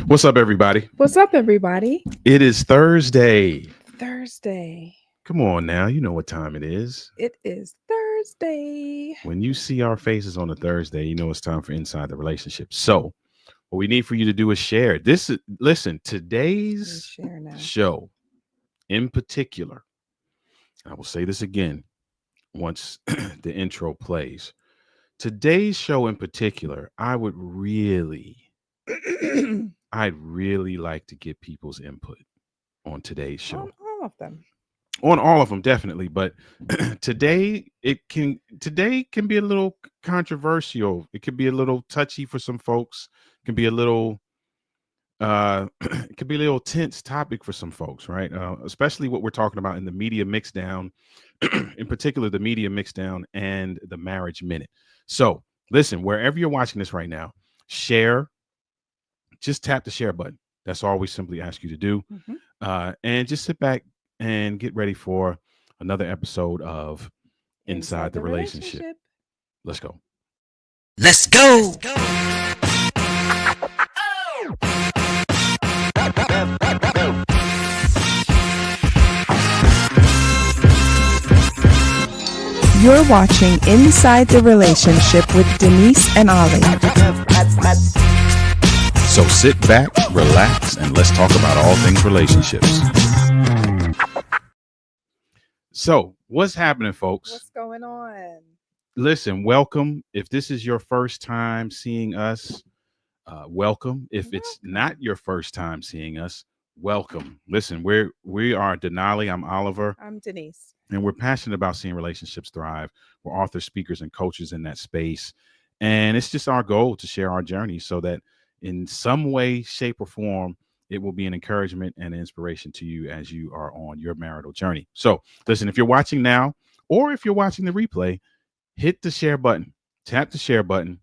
What's up, everybody? What's up, everybody? It is Thursday. Thursday. Come on now, you know what time it is. It is Thursday. When you see our faces on a Thursday, you know it's time for Inside the Relationship. So, what we need for you to do is share. Listen, Let me today's share now. show in particular, I will say this again once the intro plays. Today's show in particular, I'd really like to get people's input on today's On show. all of them. On all of them, definitely, but today can be a little controversial. It could be a little touchy for some folks. It can be a little it could be a little tense topic for some folks, right? Especially what we're talking about in the media mixdown, in particular the media mixdown and the marriage minute. So listen, wherever you're watching this right now, share. Just tap the share button. That's all we simply ask you to do. Mhm. And just sit back and get ready for another episode of Inside Inside the the Relationship. relationship. Let's go. Let's go. You're watching Inside the Relationship with Denise and Ollie. So sit back, relax, and let's talk about all things relationships. So, what's happening, folks? What's going on? Listen, welcome. If this is your first time seeing us, welcome. If it's not your first time seeing us, welcome. Listen, we are Denali. I'm Oliver. I'm Denise. And we're passionate about seeing relationships thrive. We're authors, speakers, and coaches in that space. And it's just our goal to share our journey so that in some way, shape, or form, it will be an encouragement and an inspiration to you as you are on your marital journey. So listen, if you're watching now or if you're watching the replay, hit the share button, tap the share button,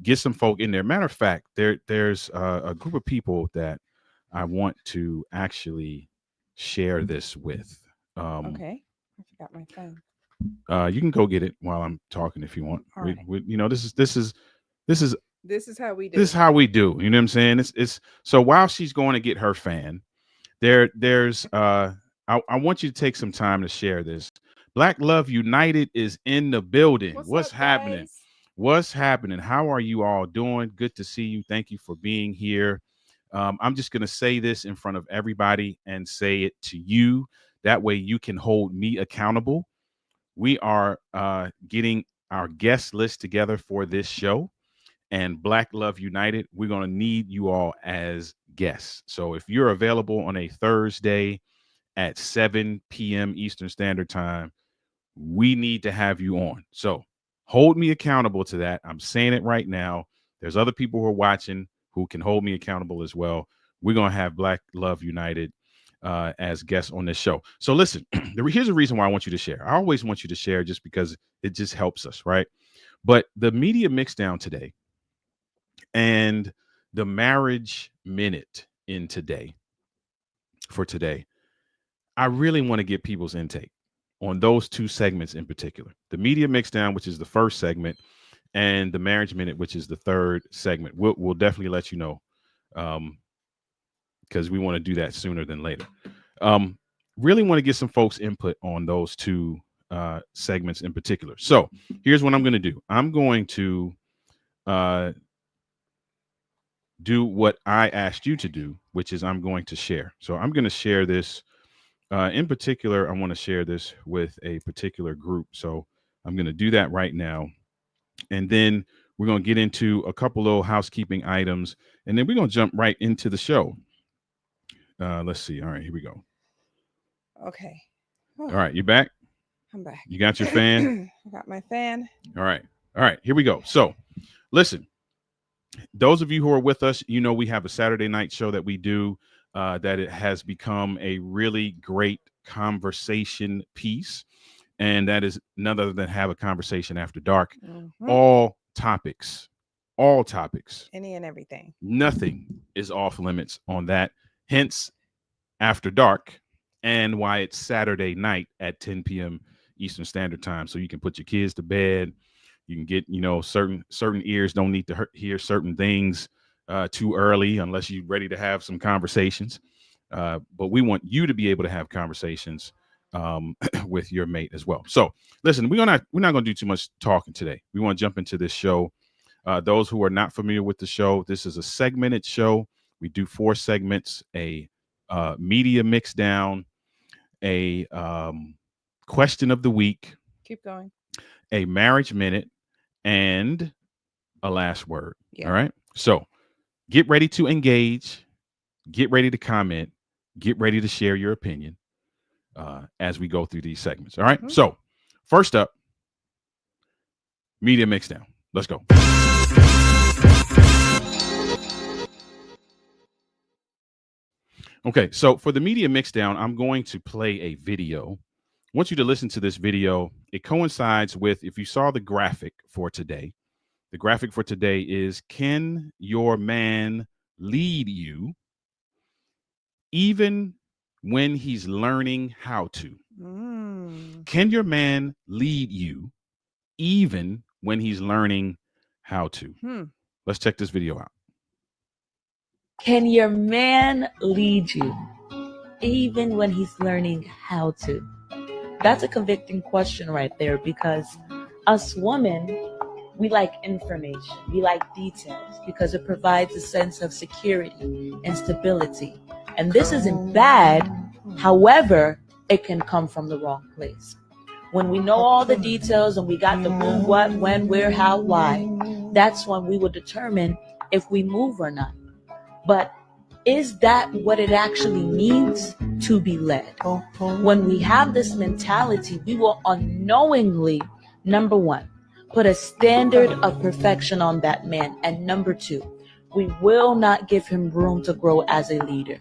get some folk in there. Matter of fact, there's a group of people that I want to actually share this with. Okay. I forgot my phone. You can go get it while I'm talking if you want. All right. This is This is how we do. this is how we do. You know what I'm saying? It's so while she's going to get her fan, there's I want you to take some time to share this. Black Love United is in the building. What's up, happening? guys? What's happening? How are you all doing? Good to see you. Thank you for being here. I'm just going to say this in front of everybody and say it to you. That way you can hold me accountable. We are getting our guest list together for this show. And Black Love United, we're going to need you all as guests. So if you're available on a Thursday at 7 p.m. Eastern Standard Time, we need to have you on. So hold me accountable to that. I'm saying it right now. There's other people who are watching who can hold me accountable as well. We're going to have Black Love United as guests on this show. So listen, here's the reason why I want you to share. I always want you to share just because it just helps us, right? But the media mixdown today and the marriage minute for today, I really want to get people's intake on those two segments in particular. The media mixdown, which is the first segment, and the marriage minute, which is the third segment. We'll definitely let you know because we want to do that sooner than later. Really want to get some folks' input on those two segments in particular. So here's what I'm going to do. I'm going to do what I asked you to do, which is I'm going to share. So I'm going to share this. In particular, I want to share this with a particular group. So I'm going to do that right now. And then we're going to get into a couple little housekeeping items. And then we're going to jump right into the show. Let's see. All right, here we go. Okay. All right, you back? I'm back. You got your fan? I got my fan. All right, here we go. So listen, those of you who are with us, you know we have a Saturday night show that we do that it has become a really great conversation piece. And that is none other than Have a Conversation After Dark. Mhm. All topics. Any and everything. Nothing is off limits on that. Hence, After Dark, and why it's Saturday night at 10 p.m. Eastern Standard Time. So you can put your kids to bed. You can get, certain ears don't need to hear certain things. too early unless you're ready to have some conversations. But we want you to be able to have conversations with your mate as well. So listen, we're not going to do too much talking today. We want to jump into this show. Those who are not familiar with the show, this is a segmented show. We do 4 segments: a media mix down, a question of the week, Keep going. a marriage minute, and a last word. Yeah. All right. So get ready to engage, get ready to comment, get ready to share your opinion as we go through these segments. All right. Mm-hmm. So first up, media mix down. Let's go. Okay, so for the media mixdown, I'm going to play a video. I want you to listen to this video. It coincides with, if you saw the graphic for today, the graphic for today is, can your man lead you even when he's learning how to? Can your man lead you even when he's learning how to? Let's check this video out. Can your man lead you even when he's learning how to? That's a convicting question right there, because us women, we like information, we like details, because it provides a sense of security and stability. And this isn't bad, however, it can come from the wrong place. When we know all the details and we got the who, what, when, where, how, why, that's when we will determine if we move or not. But is that what it actually means to be led? When we have this mentality, we will unknowingly, number one, put a standard of perfection on that man. And number two, we will not give him room to grow as a leader.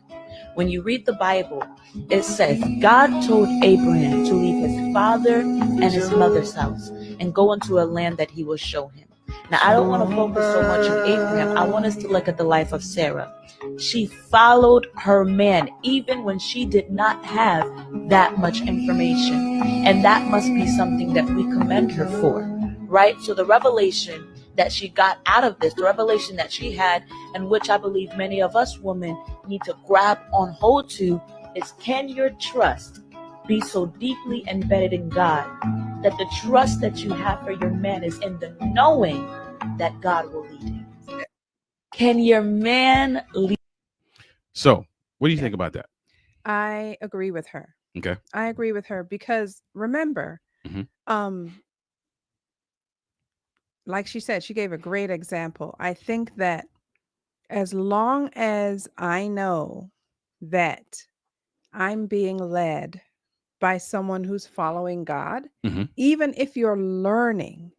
When you read the Bible, it says God told Abraham to leave his father and his mother's house and go into a land that he will show him. Now, I don't want to focus so much on Abraham. I want us to look at the life of Sarah. She followed her man even when she did not have that much information. And that must be something that we commend her for, right? So the revelation that she got out of this, the revelation that she had, and which I believe many of us women need to grab on hold to, is, can your trust be so deeply embedded in God that the trust that you have for your man is in the knowing that God will lead him? Can your man lead? So what do you think about that? I agree with her. Okay. I agree with her because remember, like she said, she gave a great example. I think that as long as I know that I'm being led by someone who's following God, even if you're learning,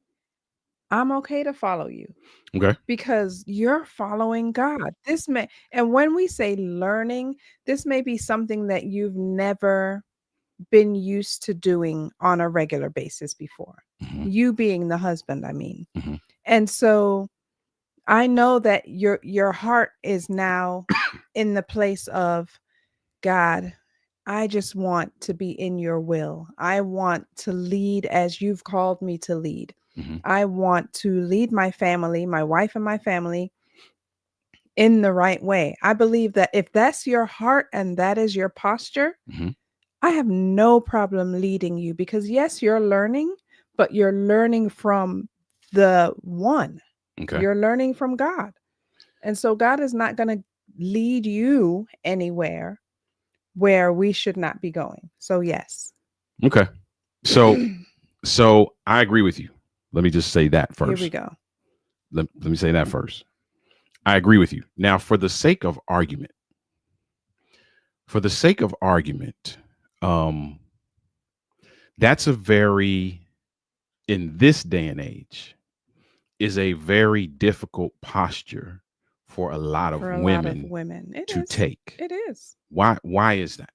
I'm okay to follow you. Okay. Because you're following God. And when we say learning, this may be something that you've never been used to doing on a regular basis before. You being the husband, I mean. And so I know that your heart is now in the place of, God, I just want to be in your will. I want to lead as you've called me to lead. I want to lead my family, my wife and my family, in the right way. I believe that if that's your heart and that is your posture, I have no problem leading you, because yes, you're learning, but you're learning from the one. Okay. You're learning from God. And so God is not going to lead you anywhere where we should not be going. So yes. Okay. So I agree with you. Let me just say that first. Here we go. Let me say that first. I agree with you. Now, for the sake of argument, that's a very, in this day and age, is a very difficult posture for a lot of women to take. It is. Why is that?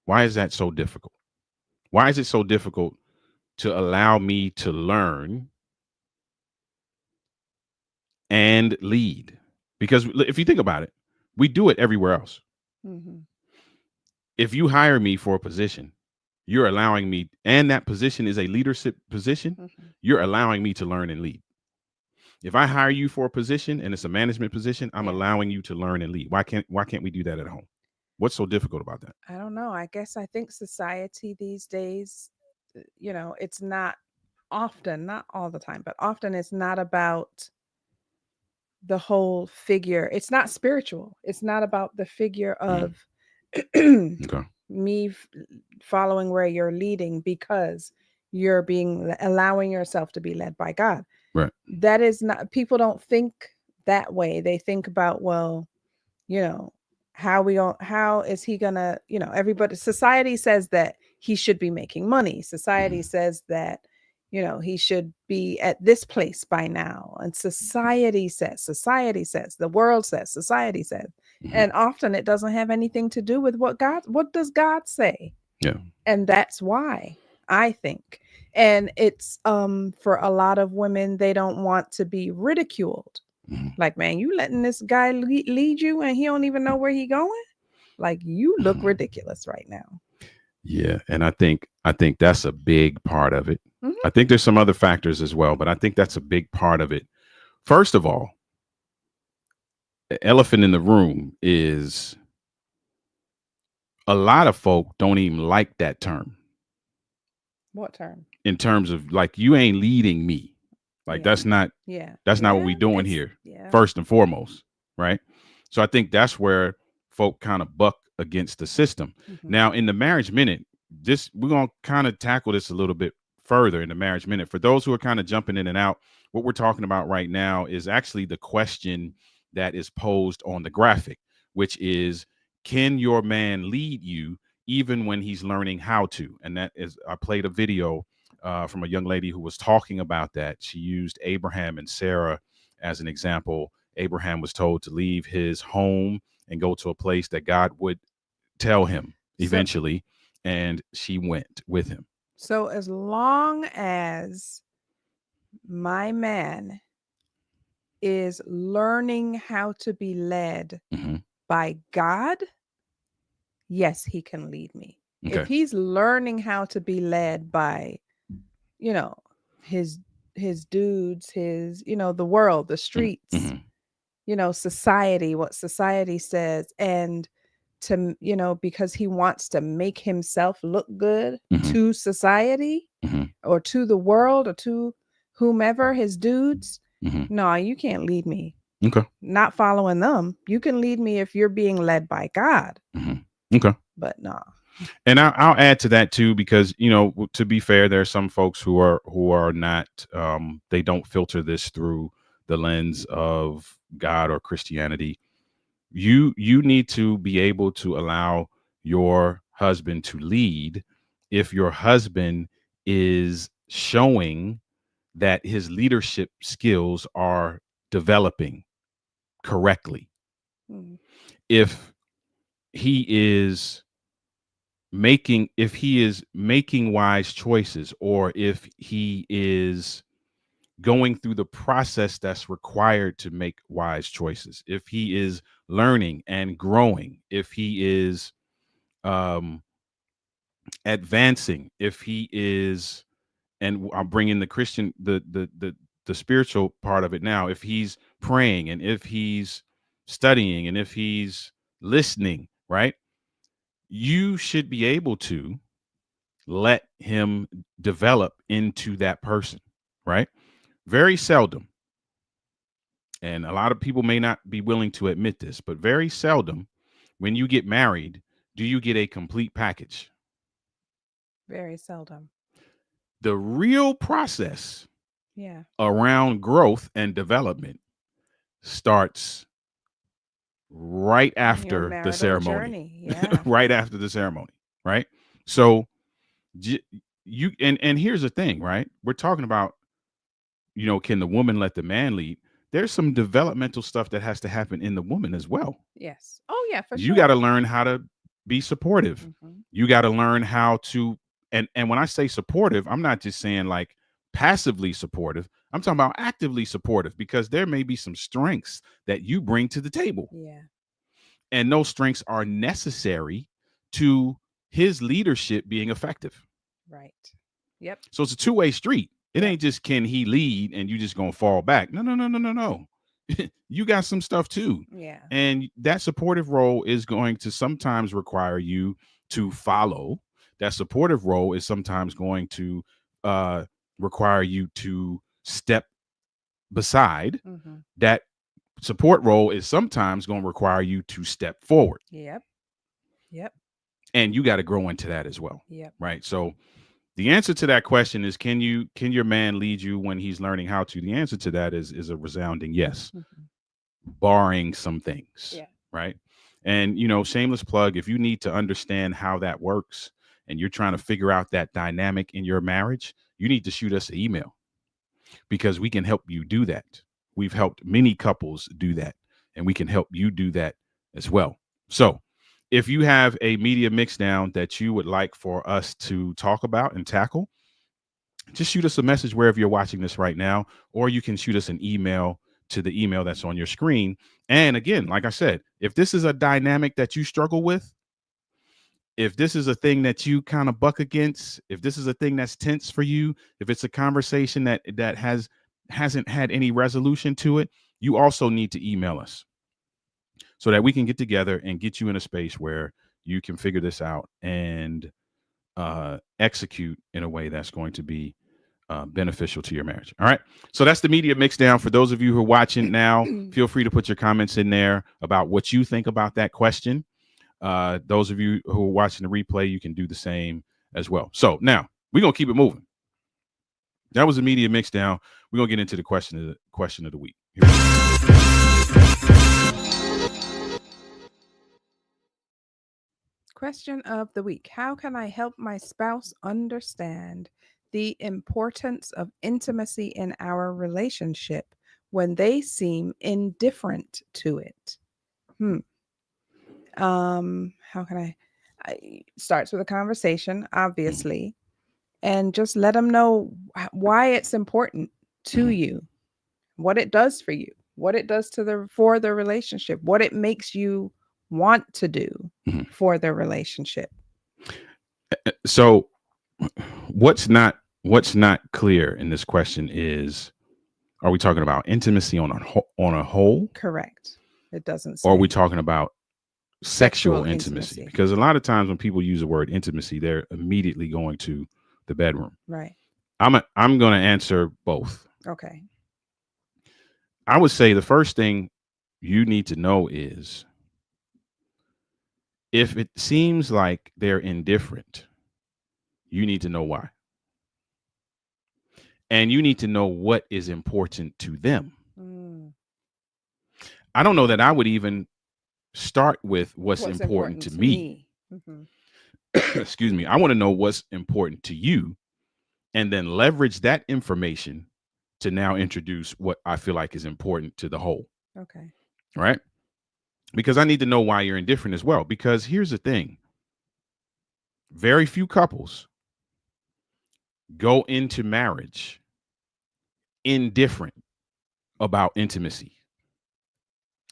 Why is that so difficult? Why is it so difficult to allow me to learn and lead? Because if you think about it, we do it everywhere else. If you hire me for a position, you're allowing me, and that position is a leadership position, you're allowing me to learn and lead. If I hire you for a position and it's a management position, I'm Yeah. allowing you to learn and lead. Why can't we do that at home? What's so difficult about that? I don't know. I guess I think society these days, it's not often, not all the time, but often it's not about the whole figure. It's not spiritual. It's not about the figure of Okay. me following where you're leading because you're allowing yourself to be led by God. Right. That is not, people don't think that way. They think about, well, you know, how is he gonna, everybody, society says that he should be making money. Society says that, he should be at this place by now. And society says, the world says, society says. And often it doesn't have anything to do with what does God say? Yeah. And that's why, I think. And it's for a lot of women, they don't want to be ridiculed. Like, man, you letting this guy lead you and he don't even know where he going? Like, you look ridiculous right now. Yeah, and I think that's a big part of it. Mhm. I think there's some other factors as well, but I think that's a big part of it. First of all, the elephant in the room is a lot of folk don't even like that term. What term? In terms of like, you ain't leading me. Like, Yeah. that's not what we doing here. Yeah. First and foremost, right? So I think that's where folk kind of buck against the system. Mhm. Now, in the Marriage Minute, we're gonna kind of tackle this a little bit further in the Marriage Minute. For those who are kind of jumping in and out, what we're talking about right now is actually the question that is posed on the graphic, which is, can your man lead you even when he's learning how to? And that is, I played a video from a young lady who was talking about that. She used Abraham and Sarah as an example. Abraham was told to leave his home and go to a place that God would tell him eventually, and she went with him. So as long as my man is learning how to be led by God, yes, he can lead me. Okay. If he's learning how to be led by, his dudes, the world, the streets, society, what society says, and because he wants to make himself look good to society or to the world or to whomever, his dudes, no, you can't lead me. Okay. Not following them. You can lead me if you're being led by God. Okay. But no. And I'll add to that too, because to be fair, there are some folks who are not. They don't filter this through the lens of God or Christianity. You need to be able to allow your husband to lead if your husband is showing that his leadership skills are developing correctly. If he is making wise choices, or if he is going through the process that's required to make wise choices, if he is learning and growing, if he is advancing, if he is, and I'm bringing the Christian, the spiritual part of it now, if he's praying and if he's studying and if he's listening, right? You should be able to let him develop into that person, right? Very seldom, and a lot of people may not be willing to admit this, but very seldom when you get married do you get a complete package. Very seldom. The real process Yeah. around growth and development starts right after the ceremony. Journey. Yeah. Right after the ceremony, right? So you and here's the thing, right? We're talking about, can the woman let the man lead? There's some developmental stuff that has to happen in the woman as well. Yes. Oh yeah, for sure. You got to learn how to be supportive. You got to learn how to, and when I say supportive, I'm not just saying like passively supportive. I'm talking about actively supportive, because there may be some strengths that you bring to the table. Yeah. And those strengths are necessary to his leadership being effective. Right. Yep. So it's a two-way street. It ain't just can he lead and you just gonna fall back. No. You got some stuff too. Yeah. And that supportive role is going to sometimes require you to follow. That supportive role is sometimes going to require you to step beside. Mm-hmm. That support role is sometimes going to require you to step forward. Yep. And you got to grow into that as well. Yep. Right. So the answer to that question is, can your man lead you when he's learning how to? The answer to that is a resounding yes, barring some things. Yeah. Right. And, shameless plug, if you need to understand how that works and you're trying to figure out that dynamic in your marriage, you need to shoot us an email because we can help you do that. We've helped many couples do that, and we can help you do that as well. So if you have a media mixdown that you would like for us to talk about and tackle, just shoot us a message wherever you're watching this right now, or you can shoot us an email to the email that's on your screen. And again, like I said, if this is a dynamic that you struggle with, if this is a thing that you kind of buck against, if this is a thing that's tense for you, if it's a conversation that hasn't had any resolution to it, you also need to email us so that we can get together and get you in a space where you can figure this out and execute in a way that's going to be beneficial to your marriage. All right. So that's the media mixdown. For those of you who are watching now, feel free to put your comments in there about what you think about that question. Those of you who are watching the replay, you can do the same as well. So now we're going to keep it moving. That was the media mixdown. We're going to get into the question of the week. Question of the week. How can I help my spouse understand the importance of intimacy in our relationship when they seem indifferent to it? How can I starts with a conversation, obviously, and just let them know why it's important to you, what it does for you, what it does for the relationship, what it makes you want to do for the relationship. So what's not clear in this question is, are we talking about intimacy on a whole? Correct. It doesn't say. Or are we talking about sexual intimacy? Because a lot of times when people use the word intimacy, they're immediately going to the bedroom. Right. I'm going to answer both. Okay. I would say the first thing you need to know is, if it seems like they're indifferent, you need to know why. And you need to know what is important to them. I don't know that I would even start with what's important to me. Excuse me. I want to know what's important to you, and then leverage that information to now introduce what I feel like is important to the whole. Okay. Right? Because I need to know why you're indifferent as well. Because here's the thing. Very few couples go into marriage indifferent about intimacy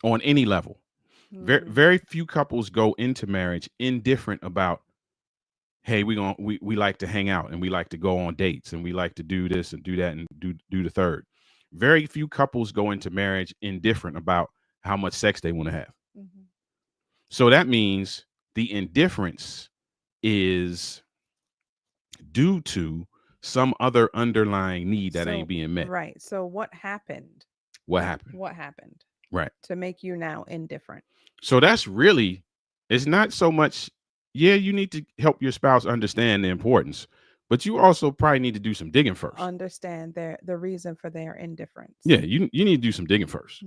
on any level. Very few couples go into marriage indifferent about, hey, we like to hang out and we like to go on dates and we like to do this and do that and do the third. Very few couples go into marriage indifferent about how much sex they want to have. So that means the indifference is due to some other underlying need that ain't being met. Right. So what happened? What happened? Right. To make you now indifferent. So that's really, it's not so much, you need to help your spouse understand the importance, but you also probably need to do some digging first. Understand the reason for their indifference. Yeah, you need to do some digging first.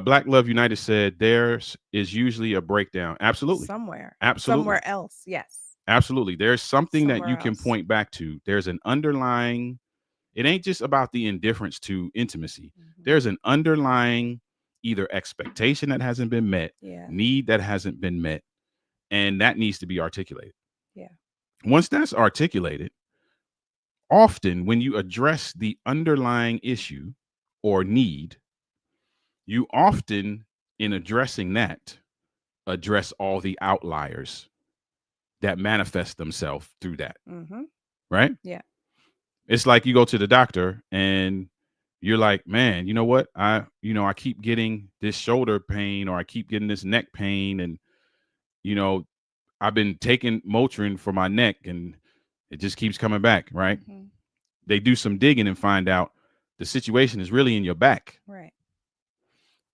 Black Love United said there is usually a breakdown. Absolutely. Somewhere. Absolutely. Somewhere else. Yes. Absolutely. There's something Somewhere that you can else. point back to. There's an underlying, it ain't just about the indifference to intimacy. There's an underlying either expectation that hasn't been met, need that hasn't been met, and that needs to be articulated. Yeah. Once that's articulated, often when you address the underlying issue or need, you often, in addressing that, address all the outliers that manifest themselves through that. Right? Yeah. It's like you go to the doctor and you're like, man, you know what? I keep getting this shoulder pain or I keep getting this neck pain. And, you know, I've been taking Motrin for my neck and it just keeps coming back. Right. Mhm. They do some digging and find out the situation is really in your back. Right.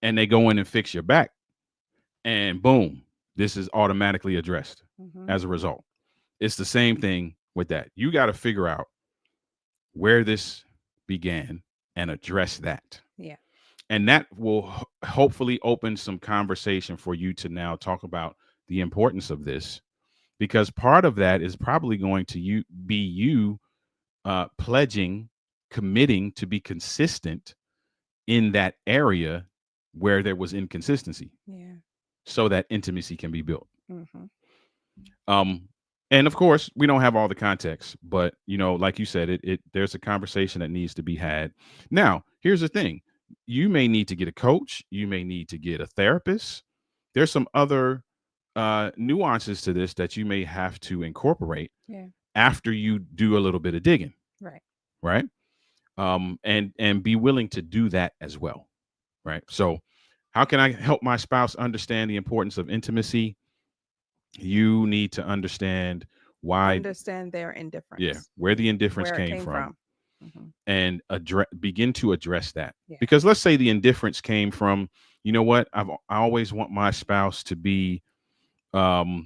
And they go in and fix your back. And boom, this is automatically addressed Mhm. as a result. It's the same thing with that. You got to figure out where this began and address that. Yeah. And that will hopefully open some conversation for you to now talk about the importance of this, because part of that is probably going to be you pledging, committing to be consistent in that area where there was inconsistency, Yeah. so that intimacy can be built. Mhm. Um, and of course, we don't have all the context, but like you said, there's a conversation that needs to be had. Now, here's the thing: you may need to get a coach, you may need to get a therapist. There's some other nuances to this that you may have to incorporate Yeah. after you do a little bit of digging, Right. right? And be willing to do that as well, right? So, how can I help my spouse understand the importance of intimacy? You need to understand why, Understand their indifference. where the indifference Where it came came from, Mhm. and begin to address that. Yeah. Because let's say the indifference came from, you know what, I always want my spouse to be, I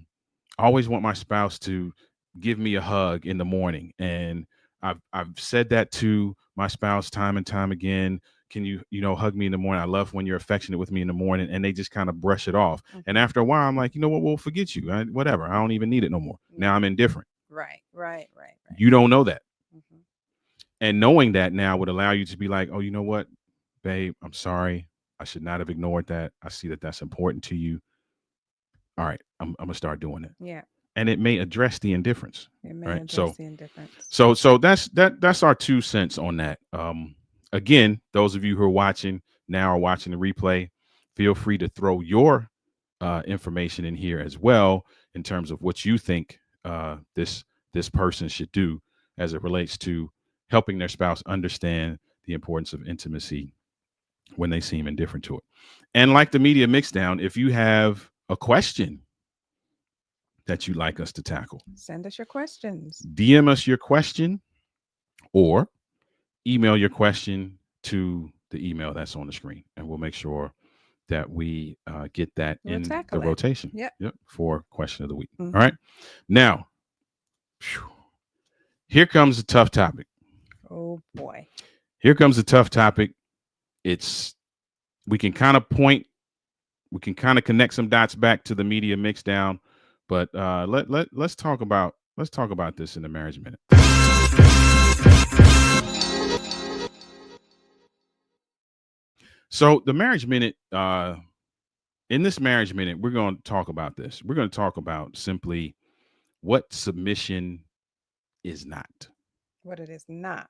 always want my spouse to give me a hug in the morning, and I've said that to my spouse time and time again. Can you hug me in the morning? I love when you're affectionate with me in the morning, and they just kind of brush it off. And after a while, I'm like, you know what? We'll forget you. Whatever. I don't even need it no more. Now I'm indifferent. Right. Right. Right. Right. You don't know that, Mhm. and knowing that now would allow you to be like, oh, you know what, babe? I'm sorry. I should not have ignored that. I see that that's important to you. All right, I'm gonna start doing it. Yeah. And it may address the indifference. It may Right. address the indifference. So that's our 2 cents on that. Again, those of you who are watching now or watching the replay, feel free to throw your information in here as well in terms of what you think this person should do as it relates to helping their spouse understand the importance of intimacy when they seem indifferent to it. And like the media mixdown, if you have a question that you'd like us to tackle, Send us your questions. DM us your question or email your question to the email that's on the screen, and we'll make sure that we get that We'll in the tackle it. rotation. Yep. For question of the week. Mhm. All right. Now, here comes a tough topic. Oh boy. Here comes a tough topic. We can kind of connect some dots back to the media mixdown, but let's talk about this in the marriage minute. So the marriage minute, in this marriage minute, we're going to talk about this. We're going to talk about simply what submission is not. What it is not.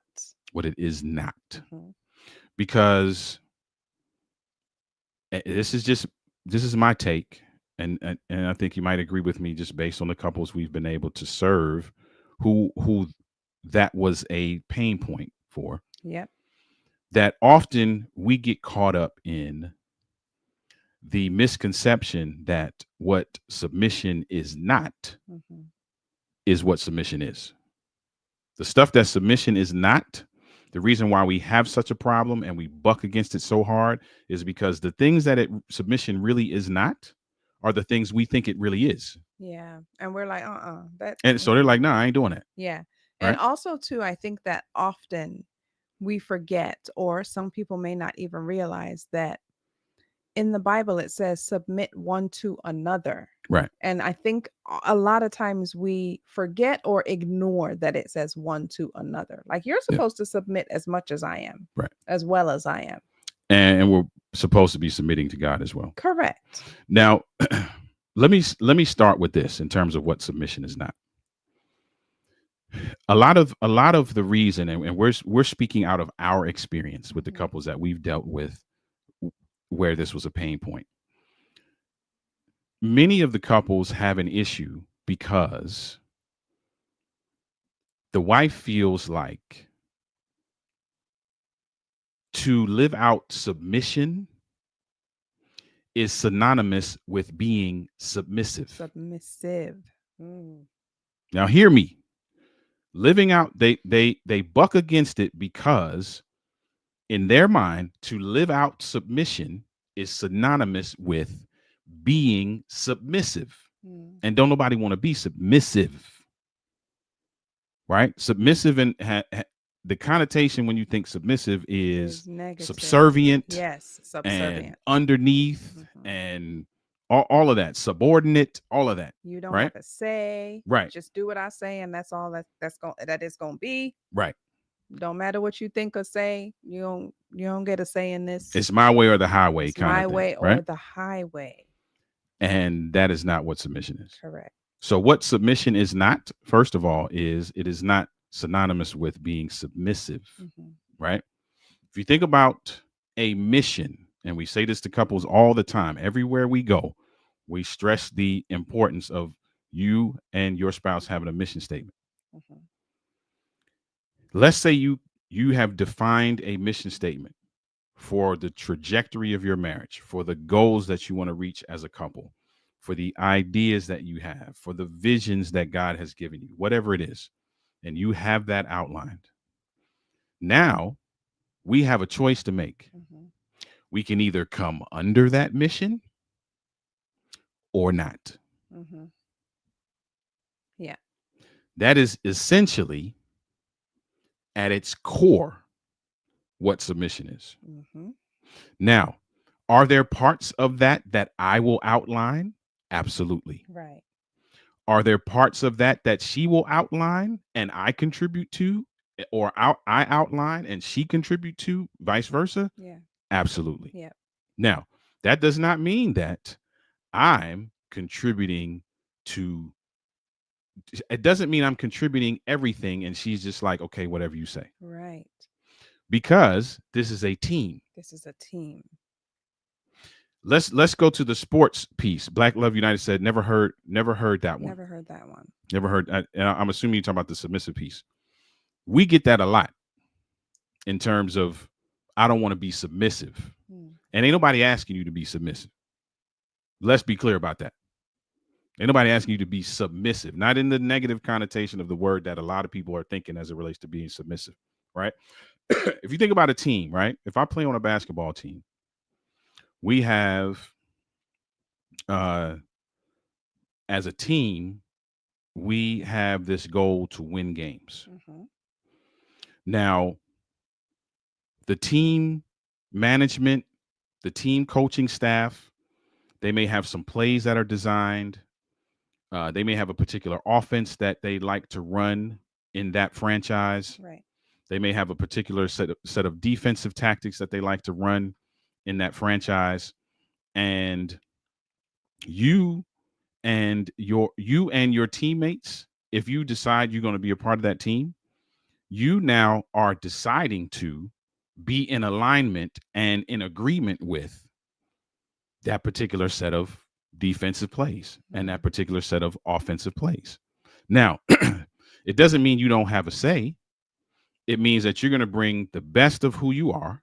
What it is not. Mhm. Because this is my take, and I think you might agree with me just based on the couples we've been able to serve who that was a pain point for. Yep. That often we get caught up in the misconception that what submission is not Mhm. is what submission is. The stuff that submission is not, the reason why we have such a problem and we buck against it so hard is because the things that submission really is not are the things we think it really is. Yeah. And we're like, that. And so they're like, nah, I ain't doing that. Yeah. Right? And also too, I think that often we forget, or some people may not even realize that in the Bible it says submit one to another. Right. And I think a lot of times we forget or ignore that it says one to another. Like you're supposed to submit as much as I am, right, as well as I am. And we're supposed to be submitting to God as well. Correct. Now, let me start with this in terms of what submission is not. A lot of the reason, and we're speaking out of our experience with the couples that we've dealt with where this was a pain point. Many of the couples have an issue because the wife feels like to live out submission is synonymous with being submissive. Submissive. Mm. Now hear me. Living out, they buck against it because in their mind, to live out submission is synonymous with being submissive. Mm. And don't nobody want to be submissive. Right? Submissive and the connotation when you think submissive is negative. Subservient. Yes, And subservient. underneath and all of that, subordinate, all of that. You don't right? have to say. Right. Just do what I say, and that's all that is gonna be. Right. Don't matter what you think or say. You don't get a say in this. It's my way or the highway It's kind my of thing. way right? or the highway. And that is not what submission is. Correct. So what submission is not, first of all, is it is not synonymous with being submissive. Mhm. Right? If you think about a mission, and we say this to couples all the time, everywhere we go, we stress the importance of you and your spouse having a mission statement. Mhm. Let's say you have defined a mission statement for the trajectory of your marriage, for the goals that you want to reach as a couple, for the ideas that you have, for the visions that God has given you, whatever it is, and you have that outlined. Now, we have a choice to make. Mhm. We can either come under that mission or not. Mhm. Yeah. That is essentially at its core what submission is. Mhm. Now, are there parts of that that I will outline? Absolutely. Right. Are there parts of that that she will outline and I contribute to, or I outline and she contribute to, vice versa? Yeah. Absolutely. Yeah. Now, that does not mean that I'm contributing to, it doesn't mean I'm contributing everything and she's just like, okay, whatever you say. Right. Because this is a team. This is a team. Let's go to the sports piece. Black Love United said never heard that one. Never heard that one. Never heard. I'm assuming you're talking about the submissive piece. We get that a lot in terms of I don't want to be submissive, and ain't nobody asking you to be submissive. Let's be clear about that. Ain't nobody asking you to be submissive, not in the negative connotation of the word that a lot of people are thinking as it relates to being submissive, right? If you think about a team, right? If I play on a basketball team, we have, as a team, we have this goal to win games. Mm-hmm. Now, the team management, the team coaching staff, they may have some plays that are designed. They may have a particular offense that they like to run in that franchise. Right. They may have a particular set of defensive tactics that they like to run in that franchise. And you and your teammates, if you decide you're going to be a part of that team, you now are deciding to be in alignment and in agreement with that particular set of defensive plays and that particular set of offensive plays. Now, it doesn't mean you don't have a say. It means that you're going to bring the best of who you are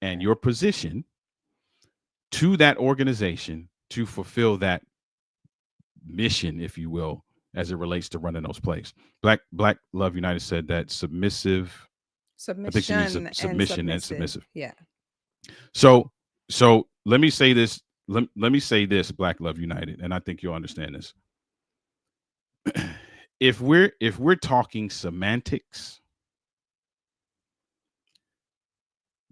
and your position to that organization to fulfill that mission, if you will, as it relates to running those plays. Black Love United said that submission and submissive. Yeah. So let me say this. Let me say this, Black Love United, and I think you'll understand this. If we're talking semantics,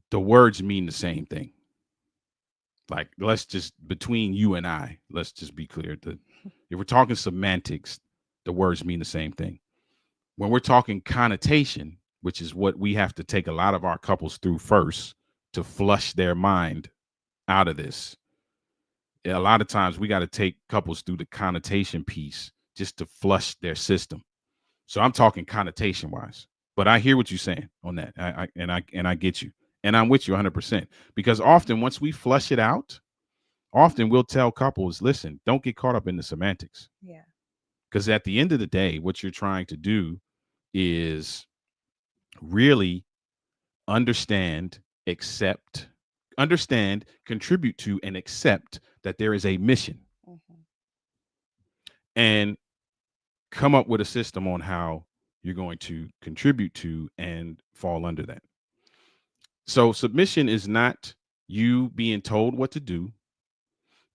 the words mean the same thing. Like, let's just, between you and I, let's just be clear. If we're talking semantics, the words mean the same thing. When we're talking connotation, which is what we have to take a lot of our couples through first to flush their mind out of this, a lot of times we got to take couples through the connotation piece just to flush their system. So I'm talking connotation wise, but I hear what you're saying on that. I get you. And I'm with you 100%, because often once we flush it out, often we'll tell couples, listen, don't get caught up in the semantics. Yeah. Because at the end of the day, what you're trying to do is really understand accept, understand, contribute to, and accept that there is a mission, and come up with a system on how you're going to contribute to and fall under that. So submission is not you being told what to do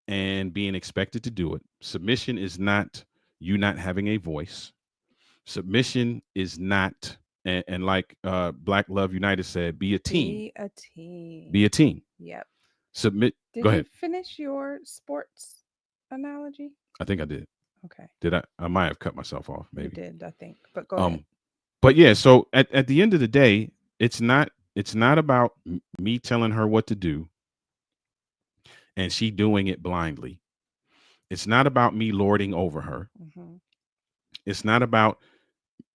and being expected to do it. Submission is not you not having a voice. Submission is not, and like Black Love United said, be a team. Be a team. Be a team. Yep. Submit. Did Go you ahead. finish your sports analogy? I think I did. Okay. Did I? I might have cut myself off. You Maybe. did, I think. But go ahead. But yeah. So at the end of the day, it's not about me telling her what to do and she doing it blindly. It's not about me lording over her. It's not about,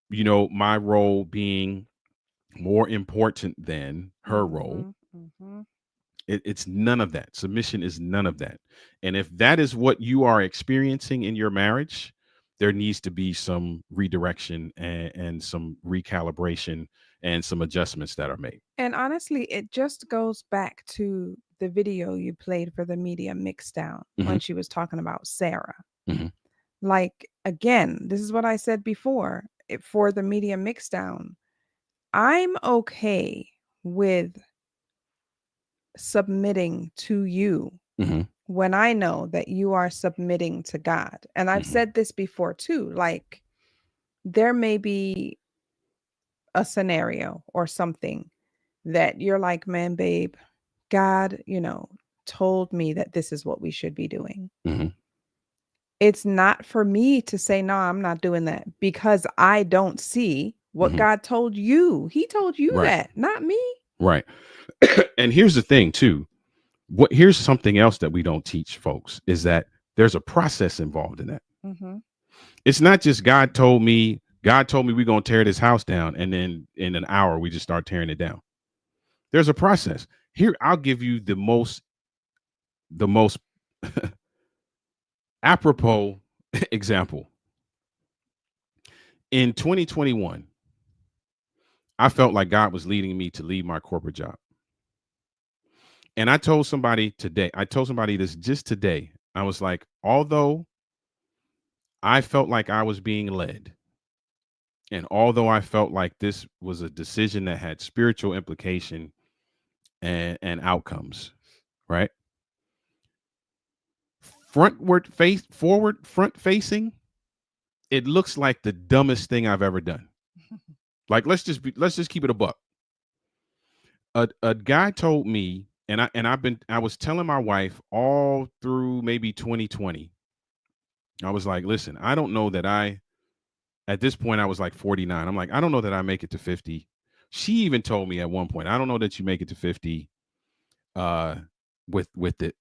my role being more important than her role. It's none of that. Submission is none of that. And if that is what you are experiencing in your marriage, there needs to be some redirection and some recalibration and some adjustments that are made. And honestly, it just goes back to the video you played for the media mixdown when she was talking about Sarah. Like, again, this is what I said before for the media mixdown. I'm okay with submitting to you when I know that you are submitting to God. And I've said this before too, like there may be a scenario or something that you're like, man, babe, God, told me that this is what we should be doing. It's not for me to say, no, I'm not doing that because I don't see what God told you. He told you that, not me. Right. And here's the thing too. Here's something else that we don't teach folks is that there's a process involved in that. It's not just God told me we're going to tear this house down. And then in an hour, we just start tearing it down. There's a process here. I'll give you the most apropos example. In 2021, I felt like God was leading me to leave my corporate job. And I told somebody this just today. I was like, although I felt like I was being led, and although I felt like this was a decision that had spiritual implication and outcomes, right? Front facing, it looks like the dumbest thing I've ever done. Like, let's just keep it a buck. A guy told me, and I was telling my wife all through maybe 2020. I was like, listen, I don't know that at this point I was like 49. I'm like, I don't know that I make it to 50. She even told me at one point, I don't know that you make it to 50 with it,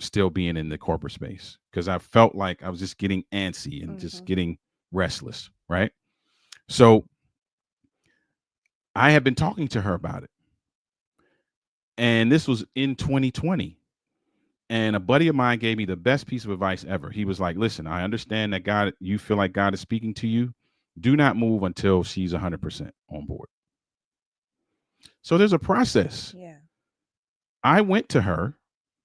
still being in the corporate space, because I felt like I was just getting antsy and just getting restless, right? So I had been talking to her about it. And this was in 2020. And a buddy of mine gave me the best piece of advice ever. He was like, listen, I understand that you feel like God is speaking to you. Do not move until she's 100% on board. So there's a process. Yeah. I went to her,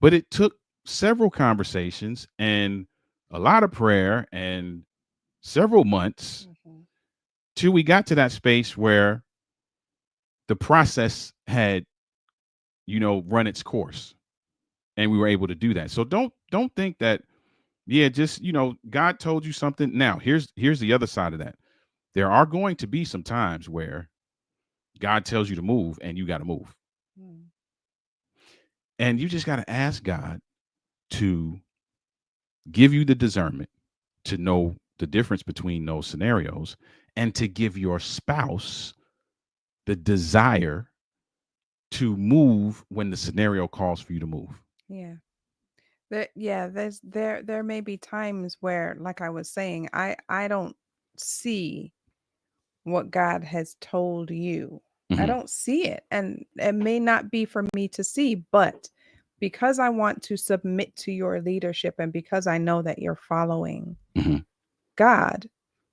but it took several conversations and a lot of prayer and several months till we got to that space where the process had, run its course. And we were able to do that. So don't think that, just, God told you something. Now, here's the other side of that. There are going to be some times where God tells you to move and you got to move. And you just got to ask God to give you the discernment to know the difference between those scenarios and to give your spouse the desire to move when the scenario calls for you to move. Yeah. There may be times where, like I was saying, I don't see what God has told you. I don't see it. And it may not be for me to see, but because I want to submit to your leadership and because I know that you're following God,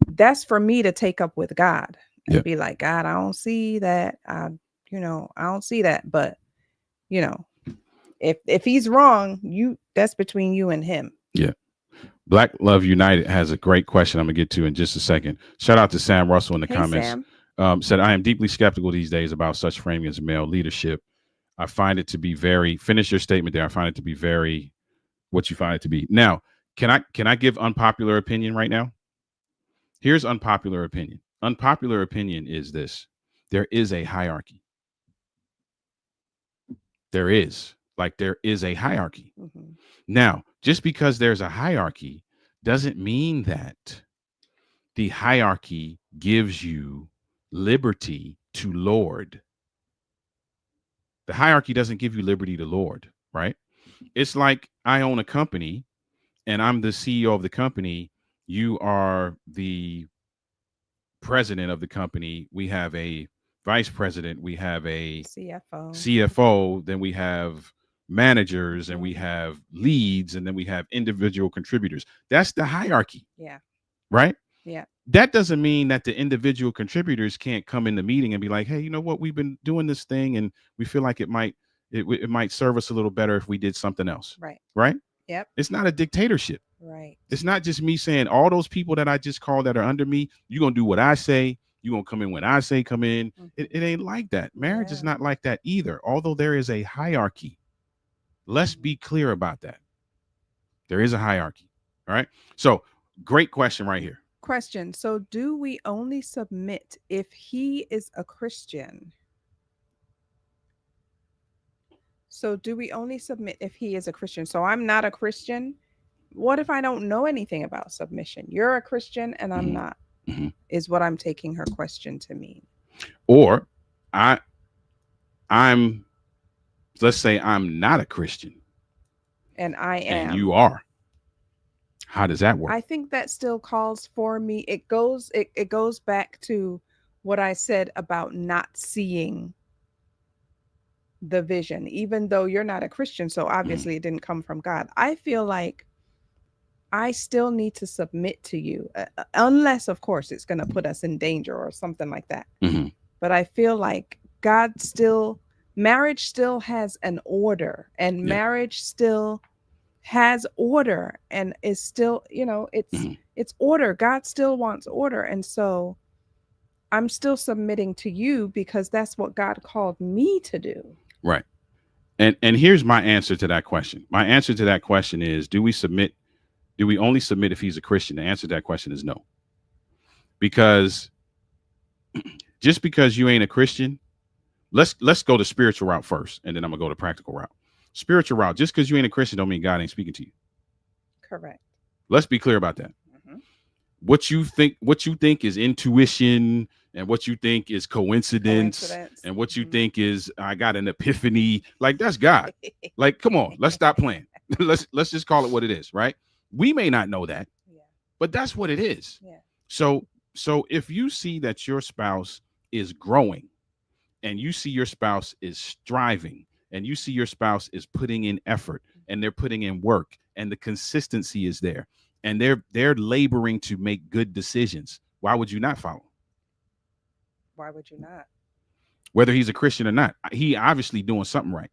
that's for me to take up with God and be like, God, I don't see that. I don't see that, but you know, if he's wrong, that's between you and him. Yeah. Black Love United has a great question I'm gonna get to in just a second. Shout out to Sam Russell in the Hey, comments. Sam. Said, I am deeply skeptical these days about such framing as male leadership. I find it to be very, finish your statement there. I find it to be very, what you find it to be. Now, can I give unpopular opinion right now? Here's unpopular opinion. Unpopular opinion is this. There is a hierarchy. There is a hierarchy. Mm-hmm. Now, just because there's a hierarchy doesn't mean that the hierarchy gives you liberty to lord. The hierarchy doesn't give you liberty to lord, right? It's like I own a company and I'm the CEO of the company. You are the president of the company. We have a vice president. We have a CFO. Then we have managers, and we have leads, and then we have individual contributors. That's the hierarchy. Yeah. Right? Yeah. That doesn't mean that the individual contributors can't come in the meeting and be like, hey, you know what? We've been doing this thing and we feel like it might serve us a little better if we did something else. Right. Right? Yep. It's not a dictatorship. Right. It's not just me saying all those people that I just called that are under me, you're going to do what I say. You're going to come in when I say come in. Mm-hmm. It ain't like that. Marriage is not like that either. Although there is a hierarchy. Let's be clear about that. There is a hierarchy. All right. So great question right here. Question. So do we only submit if he is a Christian? So do we only submit if he is a Christian? So I'm not a Christian. What if I don't know anything about submission? You're a Christian and I'm not, is what I'm taking her question to mean. Or I'm, let's say I'm not a Christian. And I am. And you are. How does that work? I think that still calls for me. It goes back to what I said about not seeing the vision, even though you're not a Christian. So obviously it didn't come from God. I feel like I still need to submit to you, unless, of course, it's going to put us in danger or something like that. Mm-hmm. But I feel like marriage still has an order, and marriage still has order and is still, it's order. God still wants order. And so I'm still submitting to you because that's what God called me to do. Right. And here's my answer to that question. My answer to that question is, do we only submit if he's a Christian? The answer to that question is no. Because just because you ain't a Christian, let's go the spiritual route first, and then I'm gonna go the practical route. Spiritual route, just because you ain't a Christian don't mean God ain't speaking to you. Correct. Let's be clear about that. Mm-hmm. What you think is intuition, and what you think is coincidence. And what you think is I got an epiphany, like that's God. Like, come on, let's stop playing. let's just call it what it is, right? We may not know that, but that's what it is. Yeah. So if you see that your spouse is growing, and you see your spouse is striving, and you see your spouse is putting in effort, and they're putting in work, and the consistency is there, and they're laboring to make good decisions, why would you not follow? Why would you not? Whether he's a Christian or not, he obviously doing something right.